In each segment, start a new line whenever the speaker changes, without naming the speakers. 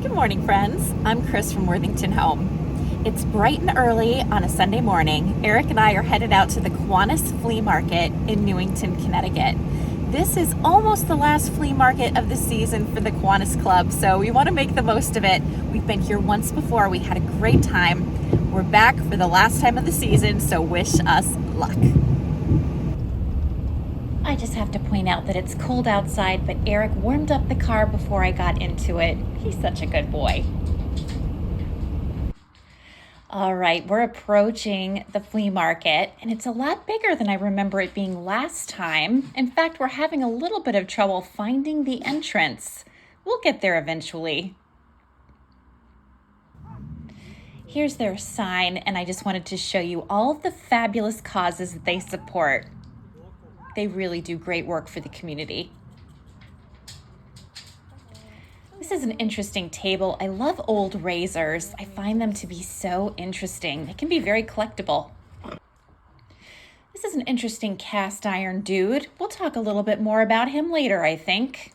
Good morning, friends. I'm Chris from Worthington Home. It's bright and early on a Sunday morning. Eric and I are headed out to the Kiwanis Flea Market in Newington, Connecticut. This is almost the last flea market of the season for the Kiwanis Club, so we want to make the most of it. We've been here once before. We had a great time. We're back for the last time of the season, so wish us luck. I just have to point out that it's cold outside, but Eric warmed up the car before I got into it. He's such a good boy. All right, we're approaching the flea market, and it's a lot bigger than I remember it being last time. In fact, we're having a little bit of trouble finding the entrance. We'll get there eventually. Here's their sign, and I just wanted to show you all of the fabulous causes that they support. They really do great work for the community. This is an interesting table. I love old razors. I find them to be so interesting. They can be very collectible. This is an interesting cast iron dude. We'll talk a little bit more about him later, I think.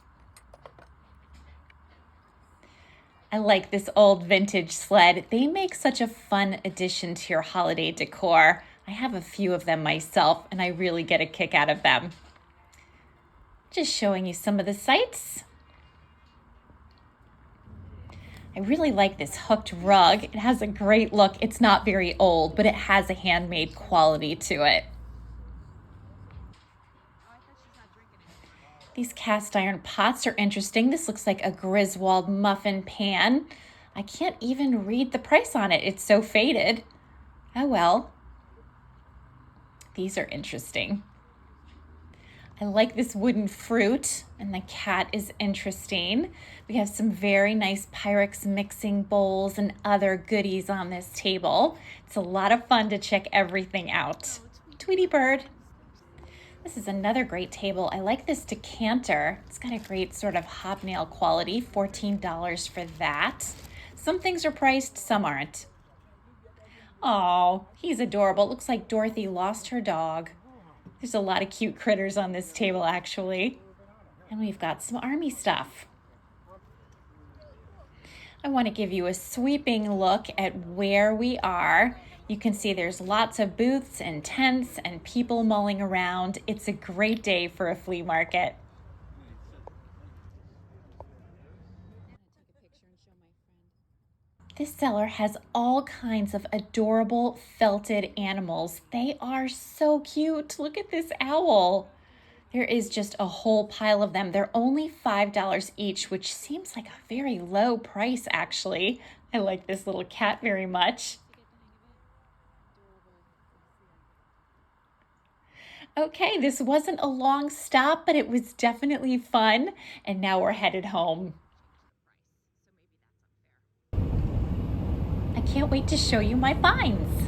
I like this old vintage sled. They make such a fun addition to your holiday decor. I have a few of them myself, and I really get a kick out of them. Just showing you some of the sights. I really like this hooked rug. It has a great look. It's not very old, but it has a handmade quality to it. These cast iron pots are interesting. This looks like a Griswold muffin pan. I can't even read the price on it. It's so faded. Oh well. These are interesting. I like this wooden fruit, and the cat is interesting. We have some very nice Pyrex mixing bowls and other goodies on this table. It's a lot of fun to check everything out. Tweety bird. This is another great table. I like this decanter. It's got a great sort of hobnail quality, $14 for that. Some things are priced, some aren't. Oh, he's adorable. It looks like Dorothy lost her dog. There's a lot of cute critters on this table, actually. And we've got some army stuff. I want to give you a sweeping look at where we are. You can see there's lots of booths and tents and people mulling around. It's a great day for a flea market. This seller has all kinds of adorable felted animals. They are so cute. Look at this owl. There is just a whole pile of them. They're only $5 each, which seems like a very low price, actually. I like this little cat very much. Okay, this wasn't a long stop, but it was definitely fun. And now we're headed home. I can't wait to show you my finds.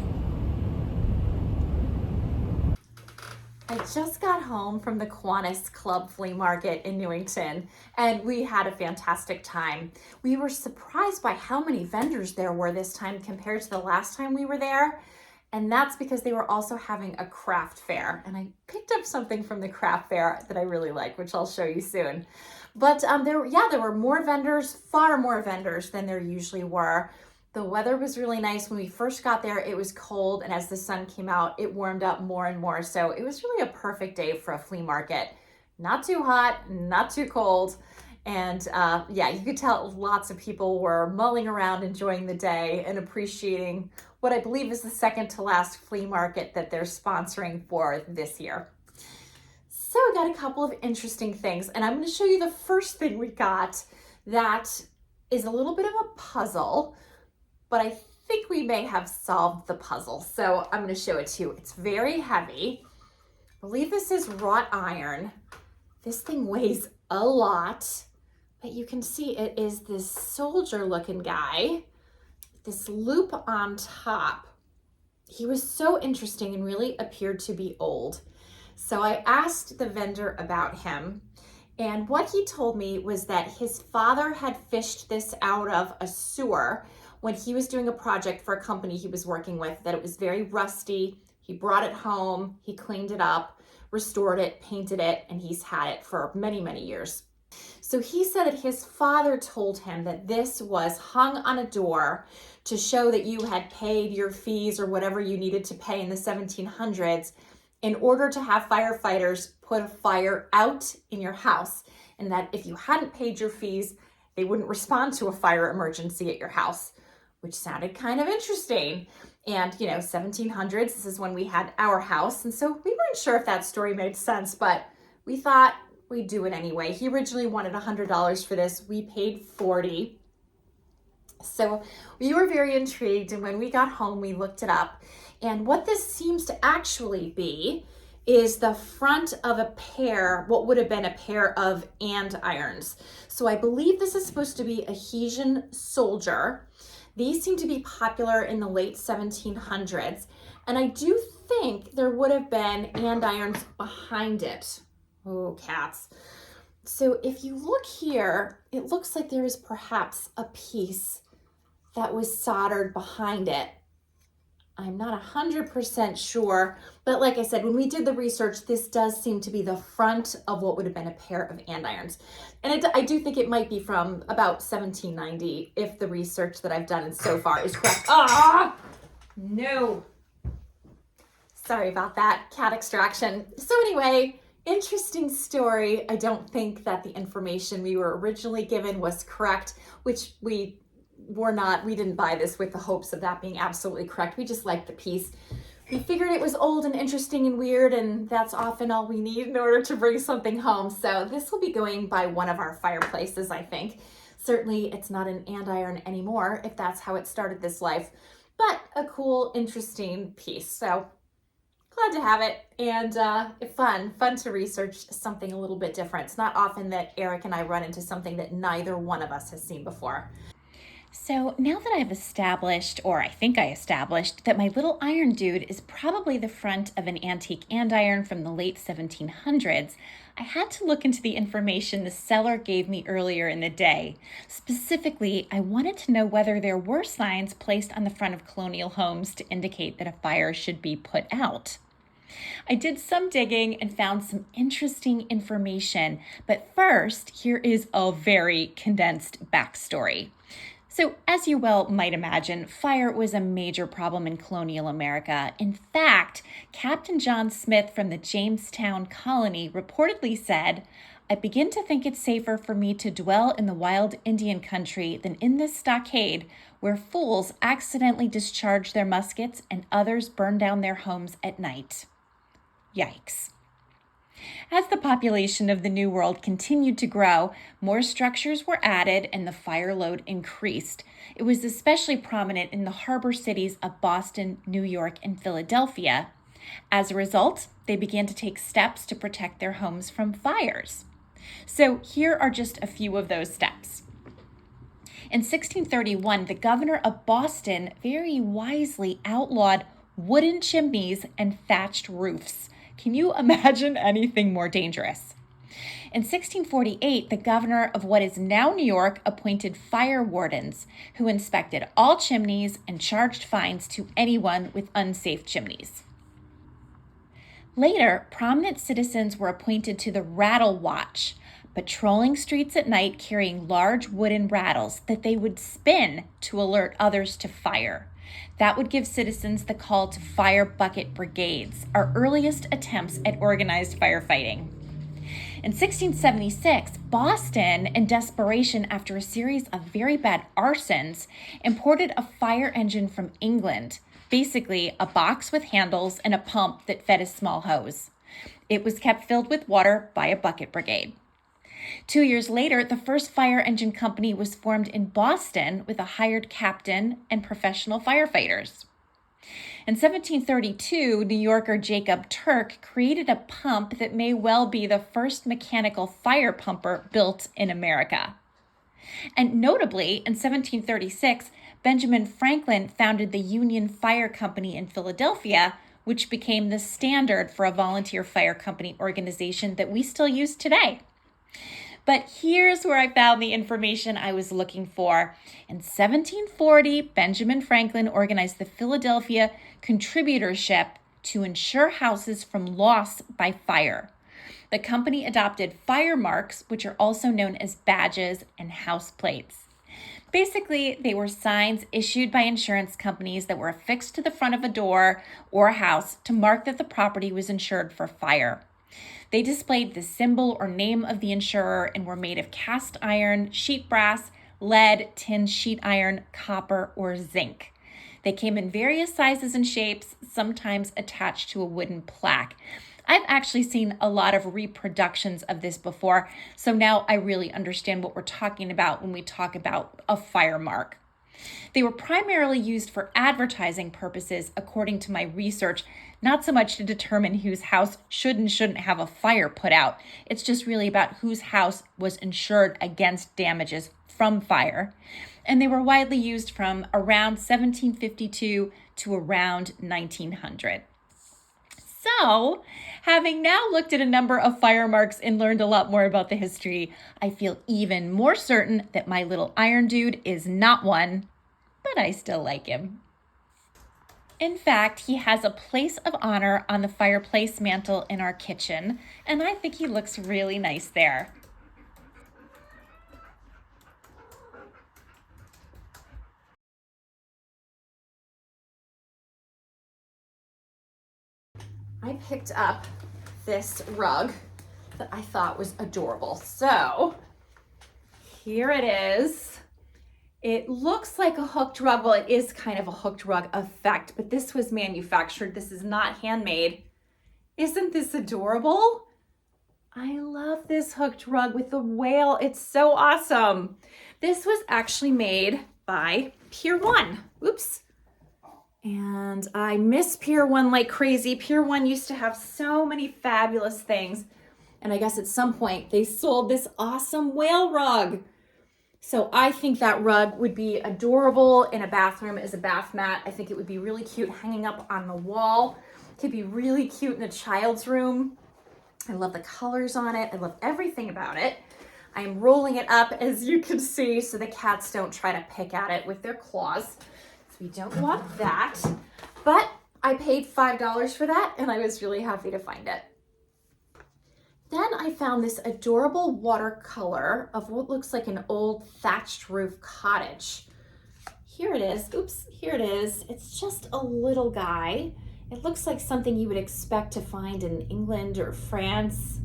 I just got home from the Kiwanis Club Flea Market in Newington, and we had a fantastic time. We were surprised by how many vendors there were this time compared to the last time we were there. And that's because they were also having a craft fair. And I picked up something from the craft fair that I really like, which I'll show you soon. But there were more vendors, far more vendors than there usually were. The weather was really nice. When we first got there, it was cold. And as the sun came out, it warmed up more and more. So it was really a perfect day for a flea market. Not too hot, not too cold. And you could tell lots of people were mulling around, enjoying the day and appreciating what I believe is the second to last flea market that they're sponsoring for this year. So we got a couple of interesting things, and I'm going to show you the first thing we got that is a little bit of a puzzle, but I think we may have solved the puzzle. So I'm going to show it to you. It's very heavy. I believe this is wrought iron. This thing weighs a lot. But you can see it is this soldier looking guy, this loop on top. He was so interesting and really appeared to be old. So I asked the vendor about him, and what he told me was that his father had fished this out of a sewer when he was doing a project for a company he was working with, that it was very rusty. He brought it home, he cleaned it up, restored it, painted it, and he's had it for many, many years. So he said that his father told him that this was hung on a door to show that you had paid your fees or whatever you needed to pay in the 1700s in order to have firefighters put a fire out in your house, and that if you hadn't paid your fees, they wouldn't respond to a fire emergency at your house, which sounded kind of interesting. And, 1700s, this is when we had our house. And so we weren't sure if that story made sense, but we thought we'd do it anyway. He originally wanted $100 for this. We paid $40. So we were very intrigued. And when we got home, we looked it up. And what this seems to actually be is the front of a pair, what would have been a pair of andirons. So I believe this is supposed to be a Hessian soldier. These seem to be popular in the late 1700s. And I do think there would have been andirons behind it. Oh, cats. So if you look here, it looks like there is perhaps a piece that was soldered behind it. I'm not 100% sure, but like I said, when we did the research, this does seem to be the front of what would have been a pair of andirons. And I do think it might be from about 1790, if the research that I've done so far is correct. Ah, no. Sorry about that, cat extraction. So anyway, interesting story. I don't think that the information we were originally given was correct, which we didn't buy this with the hopes of that being absolutely correct. We just liked the piece. We figured it was old and interesting and weird, and that's often all we need in order to bring something home. So this will be going by one of our fireplaces, I think. Certainly it's not an andiron anymore, if that's how it started this life, but a cool, interesting piece. So glad to have it, and fun to research something a little bit different. It's not often that Eric and I run into something that neither one of us has seen before. So now that I've established, or I think I established, that my little iron dude is probably the front of an antique andiron from the late 1700s, I had to look into the information the seller gave me earlier in the day. Specifically, I wanted to know whether there were signs placed on the front of colonial homes to indicate that a fire should be put out. I did some digging and found some interesting information, but first, here is a very condensed backstory. So, as you well might imagine, fire was a major problem in colonial America. In fact, Captain John Smith from the Jamestown colony reportedly said, "I begin to think it safer for me to dwell in the wild Indian country than in this stockade, where fools accidentally discharge their muskets and others burn down their homes at night." Yikes. As the population of the New World continued to grow, more structures were added and the fire load increased. It was especially prominent in the harbor cities of Boston, New York, and Philadelphia. As a result, they began to take steps to protect their homes from fires. So here are just a few of those steps. In 1631, the governor of Boston very wisely outlawed wooden chimneys and thatched roofs. Can you imagine anything more dangerous? In 1648, the governor of what is now New York appointed fire wardens who inspected all chimneys and charged fines to anyone with unsafe chimneys. Later, prominent citizens were appointed to the Rattle Watch, patrolling streets at night carrying large wooden rattles that they would spin to alert others to fire. That would give citizens the call to fire bucket brigades, our earliest attempts at organized firefighting. In 1676, Boston, in desperation after a series of very bad arsons, imported a fire engine from England, basically a box with handles and a pump that fed a small hose. It was kept filled with water by a bucket brigade. 2 years later, the first fire engine company was formed in Boston with a hired captain and professional firefighters. In 1732, New Yorker Jacob Turk created a pump that may well be the first mechanical fire pumper built in America. And notably, in 1736, Benjamin Franklin founded the Union Fire Company in Philadelphia, which became the standard for a volunteer fire company organization that we still use today. But here's where I found the information I was looking for. In 1740, Benjamin Franklin organized the Philadelphia Contributorship to insure houses from loss by fire. The company adopted fire marks, which are also known as badges and house plates. Basically, they were signs issued by insurance companies that were affixed to the front of a door or a house to mark that the property was insured for fire. They displayed the symbol or name of the insurer and were made of cast iron, sheet brass, lead, tin sheet iron, copper, or zinc. They came in various sizes and shapes, sometimes attached to a wooden plaque. I've actually seen a lot of reproductions of this before, so now I really understand what we're talking about when we talk about a fire mark. They were primarily used for advertising purposes, according to my research, not so much to determine whose house should and shouldn't have a fire put out. It's just really about whose house was insured against damages from fire. And they were widely used from around 1752 to around 1900. So, having now looked at a number of fire marks and learned a lot more about the history, I feel even more certain that my little iron dude is not one, but I still like him. In fact, he has a place of honor on the fireplace mantle in our kitchen, and I think he looks really nice there. I picked up this rug that I thought was adorable. So here it is. It looks like a hooked rug. Well, it is kind of a hooked rug effect, but this was manufactured. This is not handmade. Isn't this adorable? I love this hooked rug with the whale. It's so awesome. This was actually made by Pier 1. Oops. And I miss Pier 1 like crazy. Pier 1 used to have so many fabulous things. And I guess at some point they sold this awesome whale rug. So I think that rug would be adorable in a bathroom as a bath mat. I think it would be really cute hanging up on the wall. It could be really cute in a child's room. I love the colors on it. I love everything about it. I'm rolling it up, as you can see, so the cats don't try to pick at it with their claws. So we don't want that. But I paid $5 for that, and I was really happy to find it. Then I found this adorable watercolor of what looks like an old thatched roof cottage. Here it is. Oops, here it is. It's just a little guy. It looks like something you would expect to find in England or France.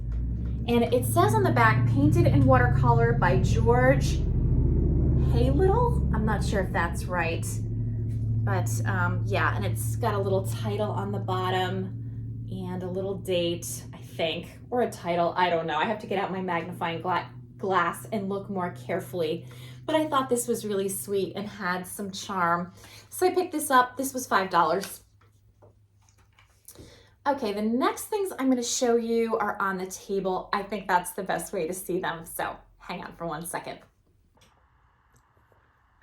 And it says on the back, painted in watercolor by George Haylittle. I'm not sure if that's right. But yeah, and it's got a little title on the bottom and a little date, I think, or a title. I don't know. I have to get out my magnifying glass and look more carefully. But I thought this was really sweet and had some charm. So I picked this up. This was $5. Okay, the next things I'm going to show you are on the table. I think that's the best way to see them. So hang on for 1 second.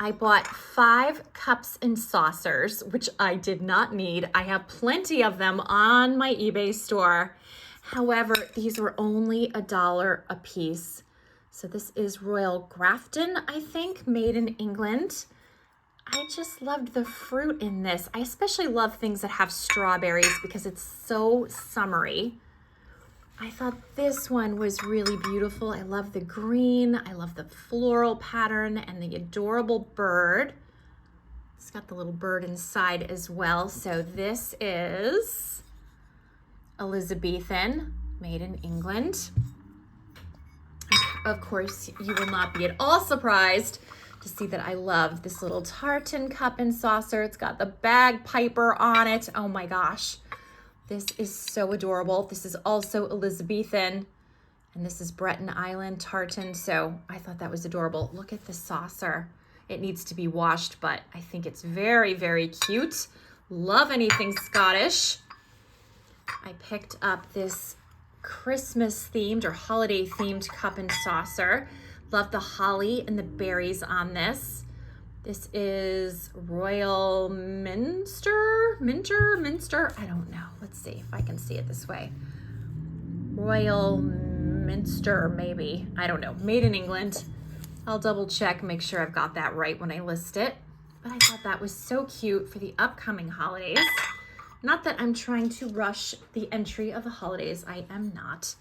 I bought 5 cups and saucers, which I did not need. I have plenty of them on my eBay store. However, these were only $1 a piece. So this is Royal Grafton, I think, made in England. I just loved the fruit in this. I especially love things that have strawberries because it's so summery. I thought this one was really beautiful. I love the green. I love the floral pattern and the adorable bird. It's got the little bird inside as well. So this is Elizabethan, made in England. Of course, you will not be at all surprised to see that I love this little tartan cup and saucer. It's got the bagpiper on it. Oh my gosh. This is so adorable. This is also Elizabethan, and this is Breton Island tartan, so I thought that was adorable. Look at the saucer. It needs to be washed, but I think it's very, very cute. Love anything Scottish. I picked up this Christmas-themed or holiday-themed cup and saucer. Love the holly and the berries on this. This is Royal Minster? I don't know. Let's see if I can see it this way. Royal Minster, maybe. I don't know. Made in England. I'll double check, make sure I've got that right when I list it. But I thought that was so cute for the upcoming holidays. Not that I'm trying to rush the entry of the holidays. I am not.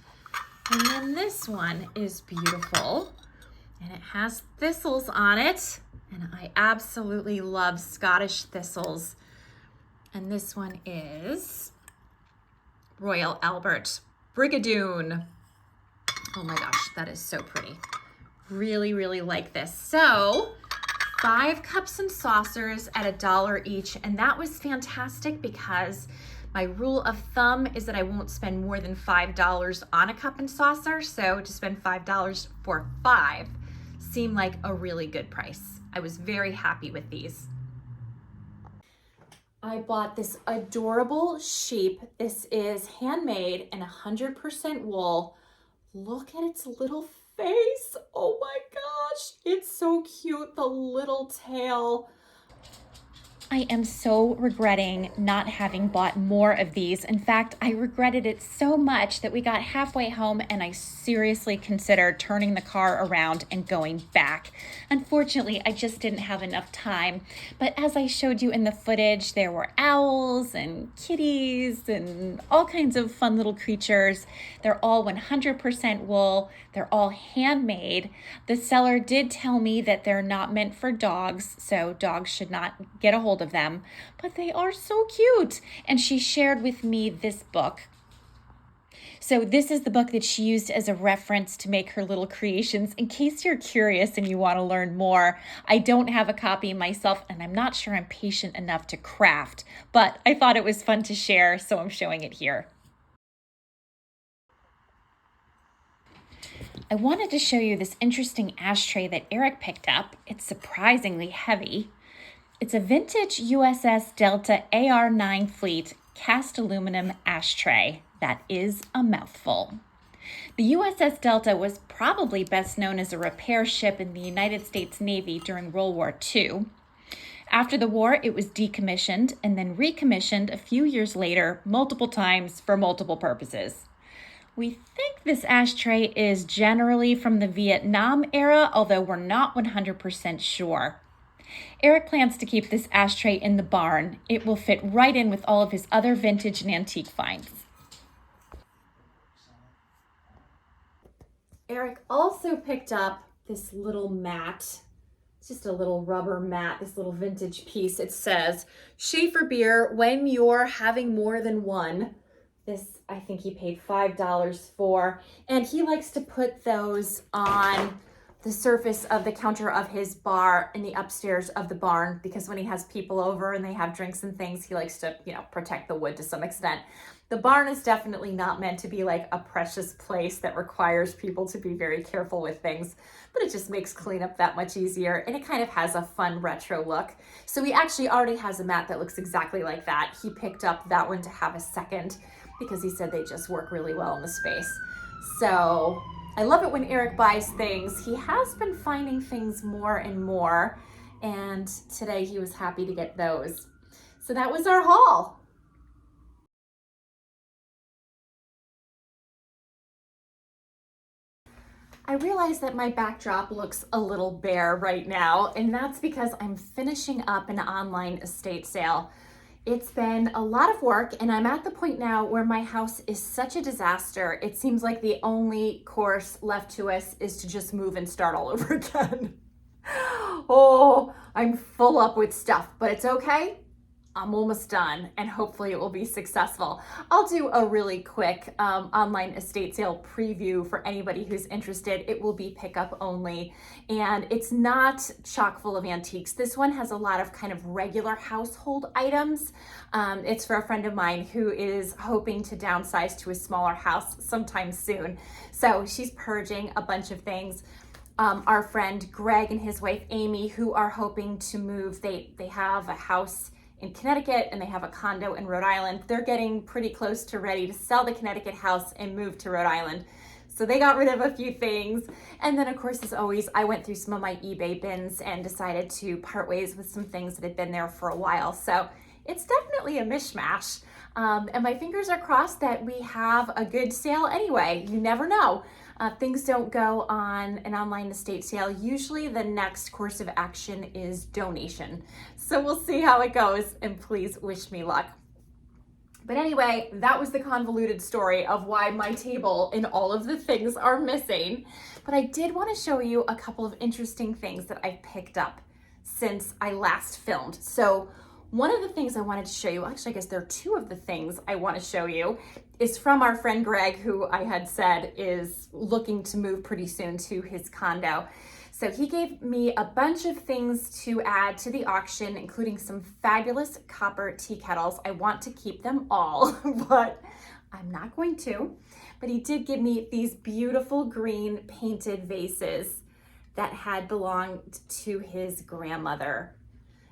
And then this one is beautiful, and it has thistles on it, and I absolutely love Scottish thistles. And this one is Royal Albert Brigadoon. Oh my gosh, that is so pretty. Really, really like this. So 5 cups and saucers at $1 each, and that was fantastic because my rule of thumb is that I won't spend more than $5 on a cup and saucer, so to spend $5 for 5 seemed like a really good price. I was very happy with these. I bought this adorable sheep. This is handmade and 100% wool. Look at its little face. Oh my gosh, it's so cute, the little tail. I am so regretting not having bought more of these. In fact, I regretted it so much that we got halfway home and I seriously considered turning the car around and going back. Unfortunately, I just didn't have enough time. But as I showed you in the footage, there were owls and kitties and all kinds of fun little creatures. They're all 100% wool. They're all handmade. The seller did tell me that they're not meant for dogs, so dogs should not get a hold of them, but they are so cute. And she shared with me this book. So this is the book that she used as a reference to make her little creations. In case you're curious and you want to learn more, I don't have a copy myself, and I'm not sure I'm patient enough to craft, but I thought it was fun to share, so I'm showing it here. I wanted to show you this interesting ashtray that Eric picked up. It's surprisingly heavy. It's a vintage USS Delta AR-9 fleet cast aluminum ashtray. That is a mouthful. The USS Delta was probably best known as a repair ship in the United States Navy during World War II. After the war, it was decommissioned and then recommissioned a few years later, multiple times for multiple purposes. We think this ashtray is generally from the Vietnam era, although we're not 100% sure. Eric plans to keep this ashtray in the barn. It will fit right in with all of his other vintage and antique finds. Eric also picked up this little mat. It's just a little rubber mat, this little vintage piece. It says, Schaefer beer when you're having more than one. This, I think he paid $5 for, and he likes to put those on the surface of the counter of his bar in the upstairs of the barn, because when he has people over and they have drinks and things, he likes to, protect the wood to some extent. The barn is definitely not meant to be like a precious place that requires people to be very careful with things, but it just makes cleanup that much easier, and it kind of has a fun retro look. So he actually already has a mat that looks exactly like that. He picked up that one to have a second because he said they just work really well in the space. So I love it when Eric buys things. He has been finding things more and more, and today he was happy to get those. So that was our haul. I realize that my backdrop looks a little bare right now, and that's because I'm finishing up an online estate sale. It's been a lot of work, and I'm at the point now where my house is such a disaster. It seems like the only course left to us is to just move and start all over again. Oh, I'm full up with stuff, but it's okay. I'm almost done, and hopefully it will be successful. I'll do a really quick online estate sale preview for anybody who's interested. It will be pickup only, and it's not chock full of antiques. This one has a lot of kind of regular household items. It's for a friend of mine who is hoping to downsize to a smaller house sometime soon. So she's purging a bunch of things. Our friend Greg and his wife Amy, who are hoping to move, they have a house in Connecticut and they have a condo in Rhode Island. They're getting pretty close to ready to sell the Connecticut house and move to Rhode Island. So they got rid of a few things. And then of course, as always, I went through some of my eBay bins and decided to part ways with some things that had been there for a while. So it's definitely a mishmash. And my fingers are crossed that we have a good sale anyway. You never know. Things don't go on an online estate sale. Usually the next course of action is donation. So we'll see how it goes, and please wish me luck. But anyway, that was the convoluted story of why my table and all of the things are missing. But I did want to show you a couple of interesting things that I picked up since I last filmed. So one of the things I wanted to show you, actually I guess there are two of the things I want to show you, is from our friend Greg, who I had said is looking to move pretty soon to his condo. So he gave me a bunch of things to add to the auction, including some fabulous copper tea kettles. I want to keep them all, but I'm not going to. But he did give me these beautiful green painted vases that had belonged to his grandmother.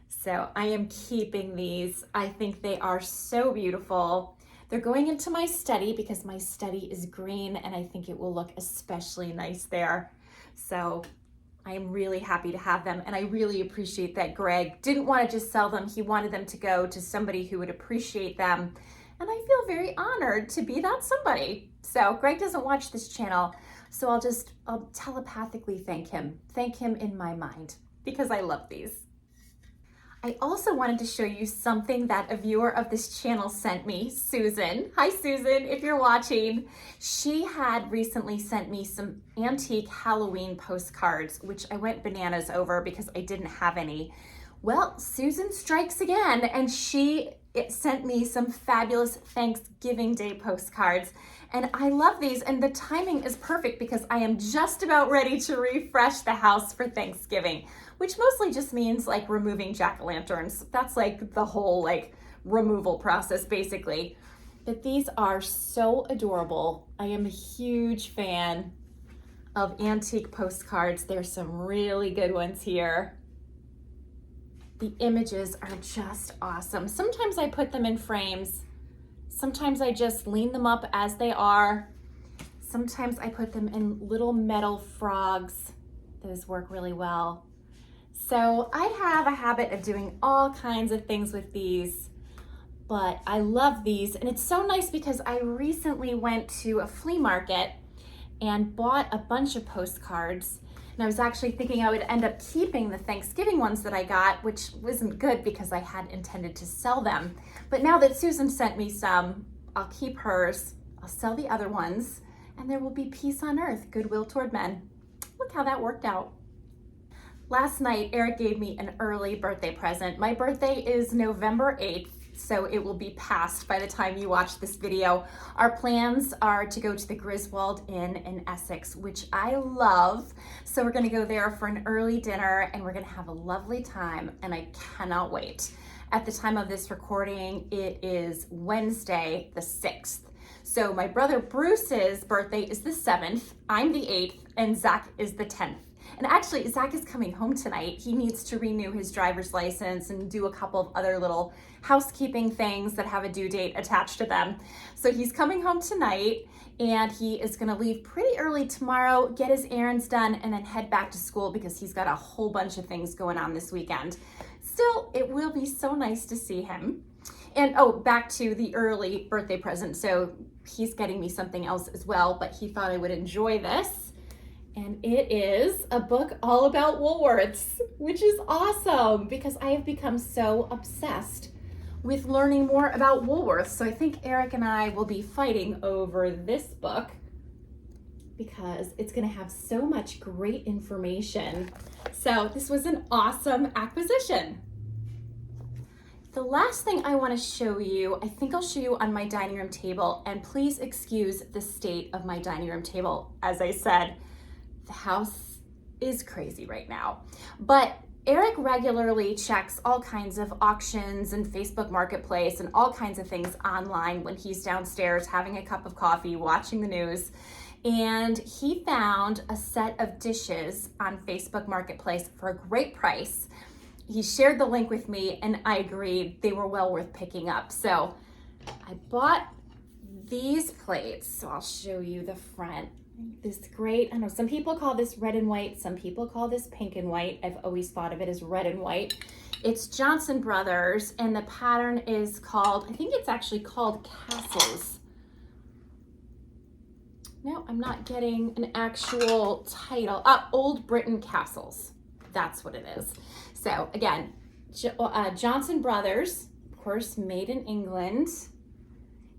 So I am keeping these. I think they are so beautiful. They're going into my study because my study is green and I think it will look especially nice there. So I am really happy to have them, and I really appreciate that Greg didn't want to just sell them. He wanted them to go to somebody who would appreciate them, and I feel very honored to be that somebody. So Greg doesn't watch this channel, so I'll telepathically thank him in my mind, because I love these. I also wanted to show you something that a viewer of this channel sent me, Susan. Hi Susan, if you're watching. She had recently sent me some antique Halloween postcards, which I went bananas over because I didn't have any. Well, Susan strikes again, and she sent me some fabulous Thanksgiving Day postcards. And I love these, and the timing is perfect because I am just about ready to refresh the house for Thanksgiving, which mostly just means like removing jack-o'-lanterns. That's like the whole like removal process basically. But these are so adorable. I am a huge fan of antique postcards. There's some really good ones here. The images are just awesome. Sometimes I put them in frames. Sometimes I just lean them up as they are. Sometimes I put them in little metal frogs. Those work really well. So I have a habit of doing all kinds of things with these, but I love these. And it's so nice because I recently went to a flea market and bought a bunch of postcards. And I was actually thinking I would end up keeping the Thanksgiving ones that I got, which wasn't good because I had intended to sell them. But now that Susan sent me some, I'll keep hers, I'll sell the other ones, and there will be peace on earth, goodwill toward men. Look how that worked out. Last night, Eric gave me an early birthday present. My birthday is November 8th, so it will be past by the time you watch this video. Our plans are to go to the Griswold Inn in Essex, which I love. So we're gonna go there for an early dinner and we're gonna have a lovely time, and I cannot wait. At the time of this recording, it is Wednesday, the 6th. So my brother Bruce's birthday is the 7th, I'm the 8th, and Zach is the 10th. And actually, Zach is coming home tonight. He needs to renew his driver's license and do a couple of other little housekeeping things that have a due date attached to them. So he's coming home tonight, and he is gonna leave pretty early tomorrow, get his errands done, and then head back to school because he's got a whole bunch of things going on this weekend. Still, it will be so nice to see him. And oh, back to the early birthday present. So he's getting me something else as well, but he thought I would enjoy this. And it is a book all about Woolworths, which is awesome because I have become so obsessed with learning more about Woolworths. So I think Eric and I will be fighting over this book because it's gonna have so much great information. So this was an awesome acquisition. The last thing I want to show you, I think I'll show you on my dining room table, and please excuse the state of my dining room table. As I said, the house is crazy right now, but Eric regularly checks all kinds of auctions and Facebook Marketplace and all kinds of things online when he's downstairs having a cup of coffee, watching the news. And he found a set of dishes on Facebook Marketplace for a great price. He shared the link with me and I agreed they were well worth picking up. So I bought these plates. So I'll show you the front. This great, I know some people call this red and white, some people call this pink and white. I've always thought of it as red and white. It's Johnson Brothers, and the pattern is called, I think it's actually called Castles. No, I'm not getting an actual title. Old Britain Castles. That's what it is. So again, Johnson Brothers, of course, made in England.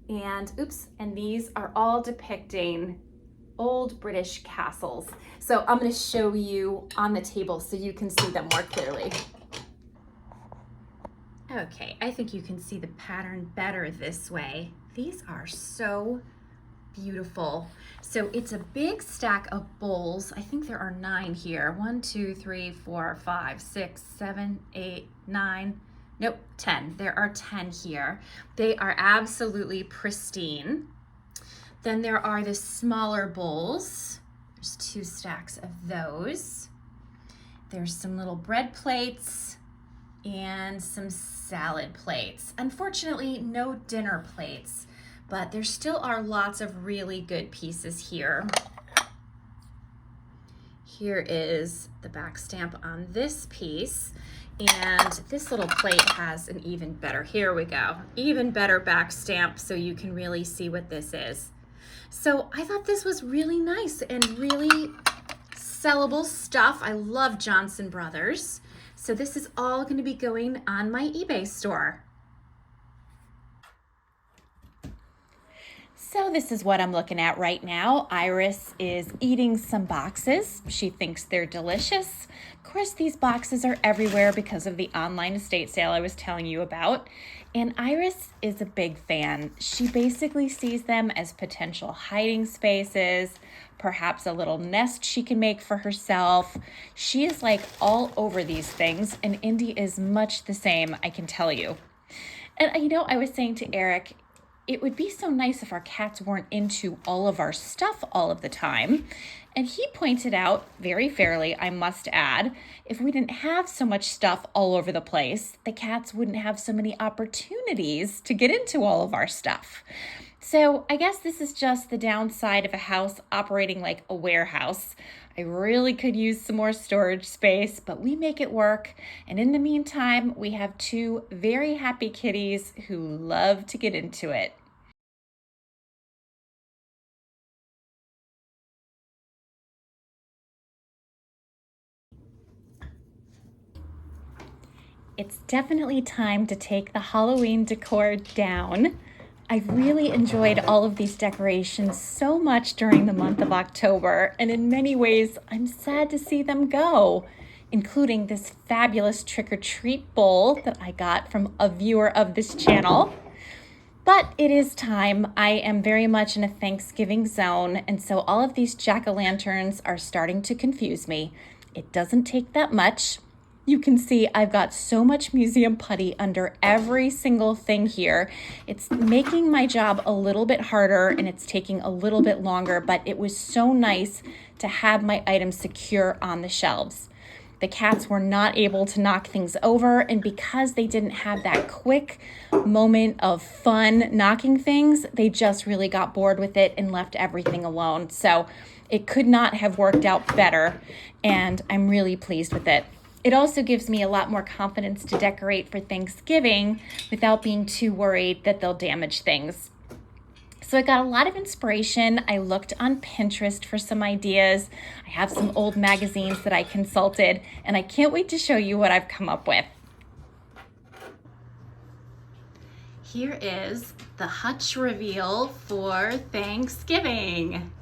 And oops, and these are all depicting old British castles. So I'm going to show you on the table so you can see them more clearly. Okay, I think you can see the pattern better this way. These are so beautiful. So it's a big stack of bowls. I think there are 9 here. 1, 2, 3, 4, 5, 6, 7, 8, 9. Nope, 10. There are 10 here. They are absolutely pristine. Then there are the smaller bowls. There's 2 stacks of those. There's some little bread plates and some salad plates. Unfortunately, no dinner plates, but there still are lots of really good pieces here. Here is the back stamp on this piece, and this little plate has an even better, here we go, even better back stamp so you can really see what this is. So I thought this was really nice and really sellable stuff. I love Johnson Brothers. So this is all going to be going on my eBay store. So this is what I'm looking at right now. Iris is eating some boxes. She thinks they're delicious. Of course, these boxes are everywhere because of the online estate sale I was telling you about. And Iris is a big fan. She basically sees them as potential hiding spaces, perhaps a little nest she can make for herself. She is like all over these things, and Indy is much the same, I can tell you. And you know, I was saying to Eric, it would be so nice if our cats weren't into all of our stuff all of the time. And he pointed out, very fairly, I must add, if we didn't have so much stuff all over the place, the cats wouldn't have so many opportunities to get into all of our stuff. So I guess this is just the downside of a house operating like a warehouse. I really could use some more storage space, but we make it work. And in the meantime, we have 2 very happy kitties who love to get into it. It's definitely time to take the Halloween decor down. I've really enjoyed all of these decorations so much during the month of October, and in many ways, I'm sad to see them go, including this fabulous trick-or-treat bowl that I got from a viewer of this channel. But it is time. I am very much in a Thanksgiving zone, and so all of these jack-o'-lanterns are starting to confuse me. It doesn't take that much. You can see I've got so much museum putty under every single thing here. It's making my job a little bit harder and it's taking a little bit longer, but it was so nice to have my items secure on the shelves. The cats were not able to knock things over, and because they didn't have that quick moment of fun knocking things, they just really got bored with it and left everything alone. So it could not have worked out better, and I'm really pleased with it. It also gives me a lot more confidence to decorate for Thanksgiving without being too worried that they'll damage things. So I got a lot of inspiration. I looked on Pinterest for some ideas. I have some old magazines that I consulted, and I can't wait to show you what I've come up with. Here is the Hutch Reveal for Thanksgiving.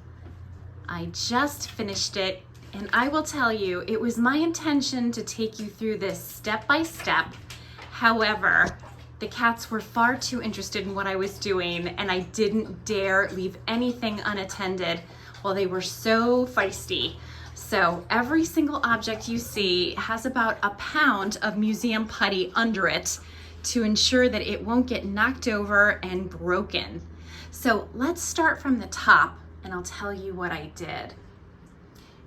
I just finished it, and I will tell you, it was my intention to take you through this step by step. However, the cats were far too interested in what I was doing, and I didn't dare leave anything unattended while they were so feisty. So every single object you see has about a pound of museum putty under it to ensure that it won't get knocked over and broken. So let's start from the top, and I'll tell you what I did.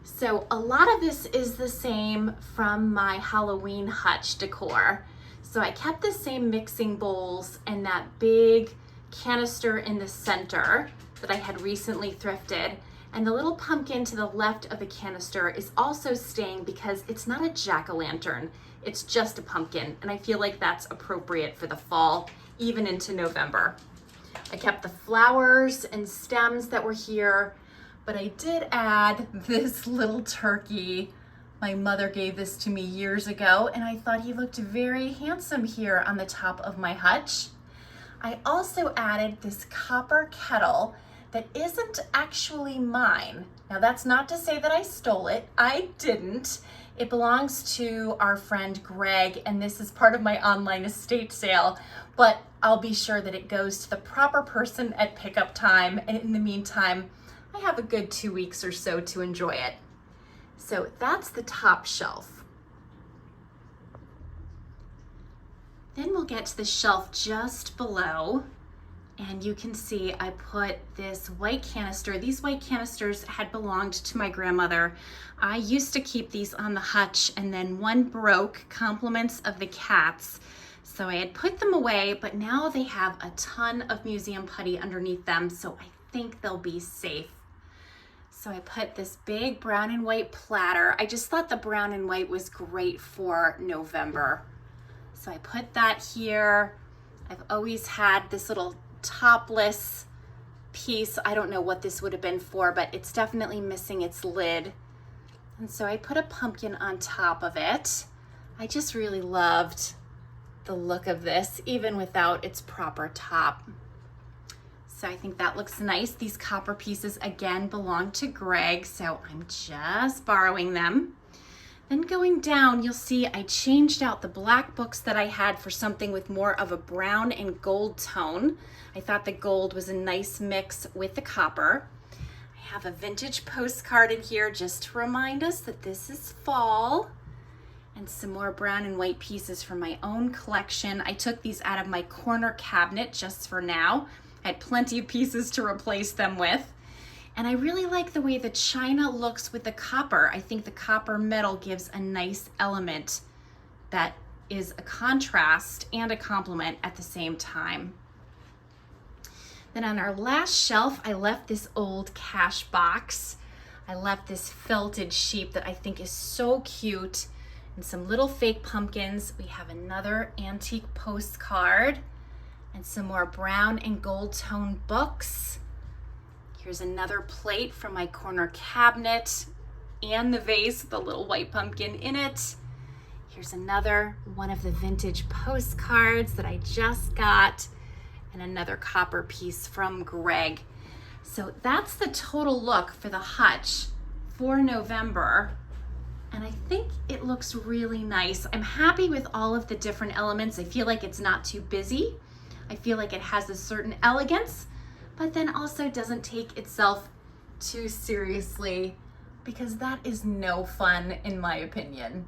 So a lot of this is the same from my Halloween Hutch decor. So I kept the same mixing bowls and that big canister in the center that I had recently thrifted. And the little pumpkin to the left of the canister is also staying because it's not a jack-o'-lantern, it's just a pumpkin. And I feel like that's appropriate for the fall, even into November. I kept the flowers and stems that were here, but I did add this little turkey. My mother gave this to me years ago, and I thought he looked very handsome here on the top of my hutch. I also added this copper kettle that isn't actually mine. Now that's not to say that I stole it. I didn't. It belongs to our friend Greg, and this is part of my online estate sale, but I'll be sure that it goes to the proper person at pickup time. And in the meantime, I have a good 2 weeks or so to enjoy it. So that's the top shelf. Then we'll get to the shelf just below, and you can see I put this white canister. These white canisters had belonged to my grandmother. I used to keep these on the hutch, and then one broke, compliments of the cats. So I had put them away, but now they have a ton of museum putty underneath them, so I think they'll be safe. So I put this big brown and white platter. I just thought the brown and white was great for November. So I put that here. I've always had this little topless piece. I don't know what this would have been for, but it's definitely missing its lid. And so I put a pumpkin on top of it. I just really loved the look of this, even without its proper top. So I think that looks nice. These copper pieces again belong to Greg, so I'm just borrowing them. Then going down, you'll see I changed out the black books that I had for something with more of a brown and gold tone. I thought the gold was a nice mix with the copper. I have a vintage postcard in here just to remind us that this is fall. And some more brown and white pieces from my own collection. I took these out of my corner cabinet just for now. I had plenty of pieces to replace them with. And I really like the way the china looks with the copper. I think the copper metal gives a nice element that is a contrast and a complement at the same time. Then on our last shelf, I left this old cash box. I left this felted sheep that I think is so cute, and some little fake pumpkins. We have another antique postcard and some more brown and gold tone books. Here's another plate from my corner cabinet and the vase with the little white pumpkin in it. Here's another one of the vintage postcards that I just got, and another copper piece from Greg. So that's the total look for the hutch for November. And I think it looks really nice. I'm happy with all of the different elements. I feel like it's not too busy. I feel like it has a certain elegance, but then also doesn't take itself too seriously, because that is no fun in my opinion.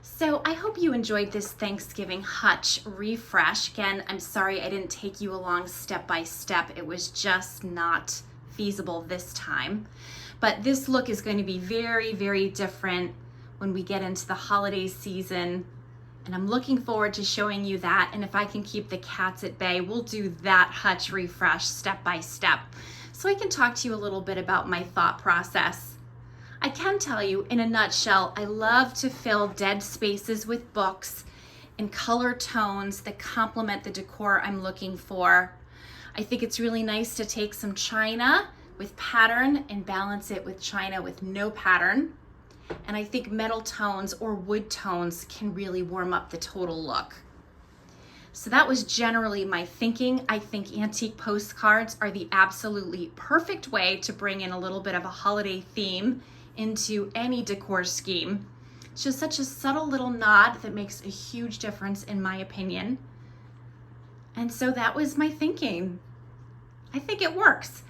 So I hope you enjoyed this Thanksgiving hutch refresh. Again, I'm sorry I didn't take you along step by step. It was just not feasible this time. But this look is going to be very, very different when we get into the holiday season. And I'm looking forward to showing you that. And if I can keep the cats at bay, we'll do that hutch refresh step by step, so I can talk to you a little bit about my thought process. I can tell you in a nutshell, I love to fill dead spaces with books in color tones that complement the decor I'm looking for. I think it's really nice to take some china with pattern and balance it with china with no pattern. And I think metal tones or wood tones can really warm up the total look. So that was generally my thinking. I think antique postcards are the absolutely perfect way to bring in a little bit of a holiday theme into any decor scheme. It's just such a subtle little nod that makes a huge difference in my opinion. And so that was my thinking. I think it works.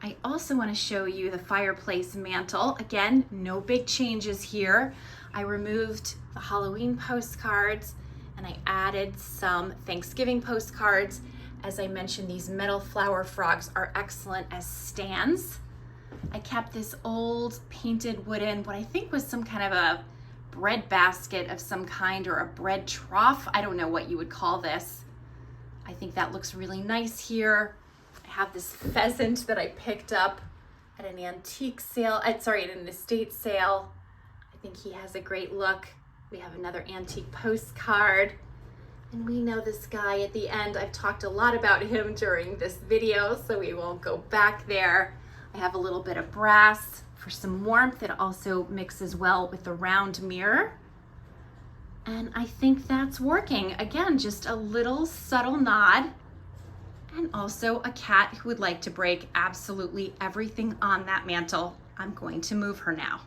I also want to show you the fireplace mantle. Again, no big changes here. I removed the Halloween postcards and I added some Thanksgiving postcards. As I mentioned, these metal flower frogs are excellent as stands. I kept this old painted wooden, what I think was some kind of a bread basket of some kind, or a bread trough. I don't know what you would call this. I think that looks really nice here. I have this pheasant that I picked up at an antique sale, at an estate sale. I think he has a great look. We have another antique postcard. And we know this guy at the end. I've talked a lot about him during this video, so we won't go back there. I have a little bit of brass for some warmth. It also mixes well with the round mirror. And I think that's working. Again, just a little subtle nod. And also a cat who would like to break absolutely everything on that mantle. I'm going to move her now.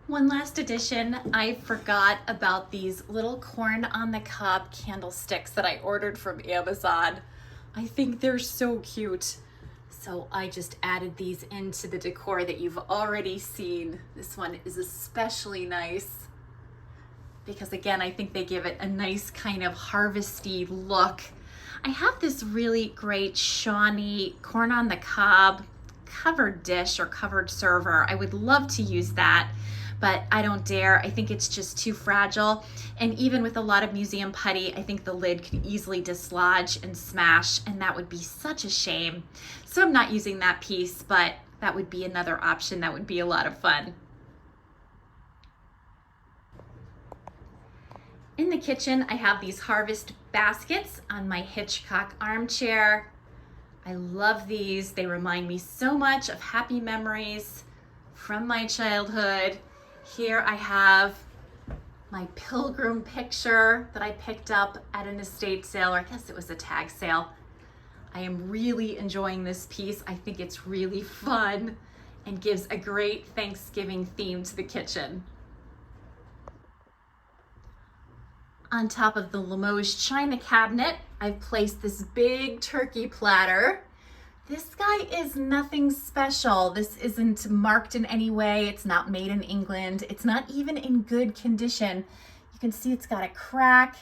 One last addition, I forgot about these little corn on the cob candlesticks that I ordered from Amazon. I think they're so cute. So I just added these into the decor that you've already seen. This one is especially nice because again, I think they give it a nice kind of harvesty look. I have this really great Shawnee corn on the cob covered dish or covered server. I would love to use that, but I don't dare. I think it's just too fragile. And even with a lot of museum putty, I think the lid could easily dislodge and smash, and that would be such a shame. So I'm not using that piece, but that would be another option. That would be a lot of fun. In the kitchen, I have these harvest baskets on my Hitchcock armchair. I love these. They remind me so much of happy memories from my childhood. Here I have my pilgrim picture that I picked up at an estate sale, or I guess it was a tag sale. I am really enjoying this piece. I think it's really fun and gives a great Thanksgiving theme to the kitchen. On top of the Limoges china cabinet, I've placed this big turkey platter. This guy is nothing special. This isn't marked in any way. It's not made in England. It's not even in good condition. You can see it's got a crack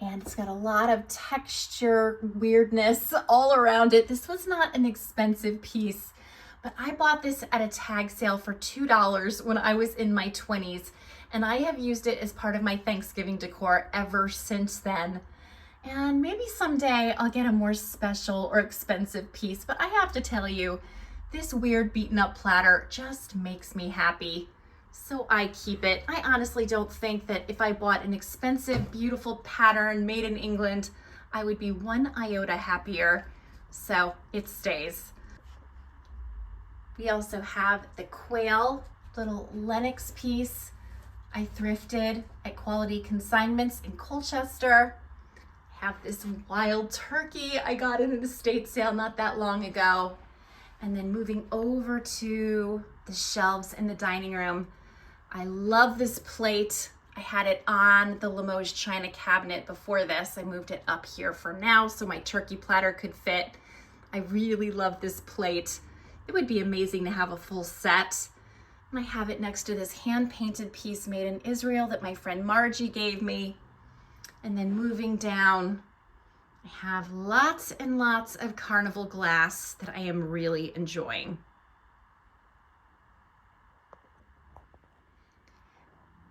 and it's got a lot of texture weirdness all around it. This was not an expensive piece, but I bought this at a tag sale for $2 when I was in my 20s, and I have used it as part of my Thanksgiving decor ever since then. And maybe someday I'll get a more special or expensive piece, but I have to tell you, this weird beaten up platter just makes me happy. So I keep it. I honestly don't think that if I bought an expensive, beautiful pattern made in England, I would be one iota happier. So it stays. We also have the quail little Lenox piece I thrifted at Quality Consignments in Colchester. Have this wild turkey I got in an estate sale not that long ago. And then moving over to the shelves in the dining room, I love this plate. I had it on the Limoges china cabinet before this. I moved it up here for now so my turkey platter could fit. I really love this plate. It would be amazing to have a full set. And I have it next to this hand-painted piece made in Israel that my friend Margie gave me. And then moving down, I have lots and lots of carnival glass that I am really enjoying.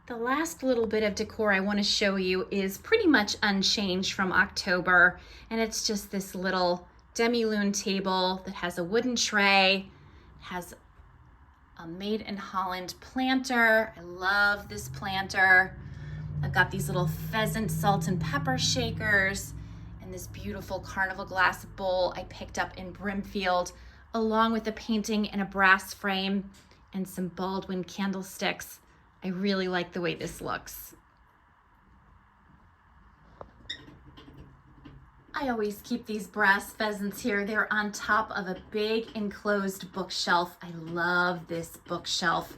The last little bit of decor I want to show you is pretty much unchanged from October, and it's just this little demi-lune table that has a wooden tray, has a made in Holland planter. I love this planter. I've got these little pheasant salt and pepper shakers and this beautiful carnival glass bowl I picked up in Brimfield, along with a painting in a brass frame and some Baldwin candlesticks. I really like the way this looks. I always keep these brass pheasants here. They're on top of a big enclosed bookshelf. I love this bookshelf.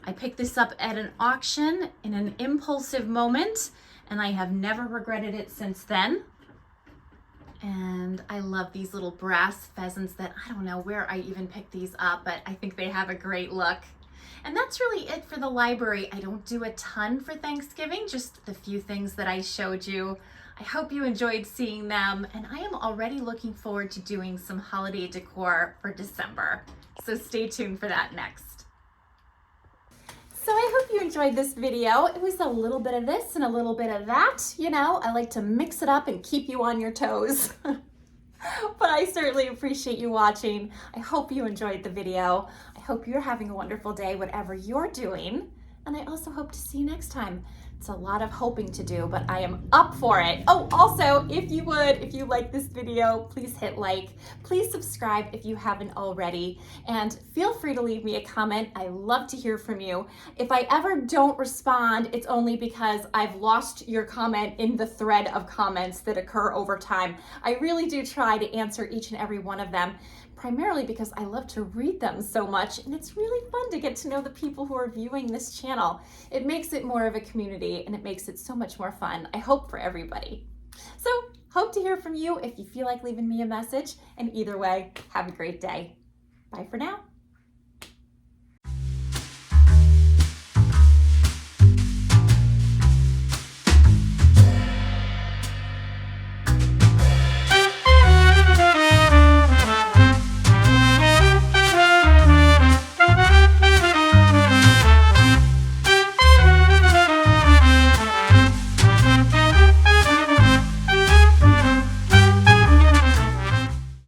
I picked this up at an auction in an impulsive moment, and I have never regretted it since then. And I love these little brass pheasants that I don't know where I even picked these up, but I think they have a great look. And that's really it for the library. I don't do a ton for Thanksgiving, just the few things that I showed you. I hope you enjoyed seeing them, and I am already looking forward to doing some holiday decor for December. So stay tuned for that next. So I hope you enjoyed this video. It was a little bit of this and a little bit of that. You know, I like to mix it up and keep you on your toes. But I certainly appreciate you watching. I hope you enjoyed the video. I hope you're having a wonderful day, whatever you're doing. And I also hope to see you next time. It's a lot of hoping to do, but I am up for it. Oh, also, if you like this video, please hit like. Please subscribe if you haven't already. And feel free to leave me a comment. I love to hear from you. If I ever don't respond, it's only because I've lost your comment in the thread of comments that occur over time. I really do try to answer each and every one of them, primarily because I love to read them so much, and it's really fun to get to know the people who are viewing this channel. It makes it more of a community, and it makes it so much more fun, I hope, for everybody. So, hope to hear from you if you feel like leaving me a message, and either way, have a great day. Bye for now.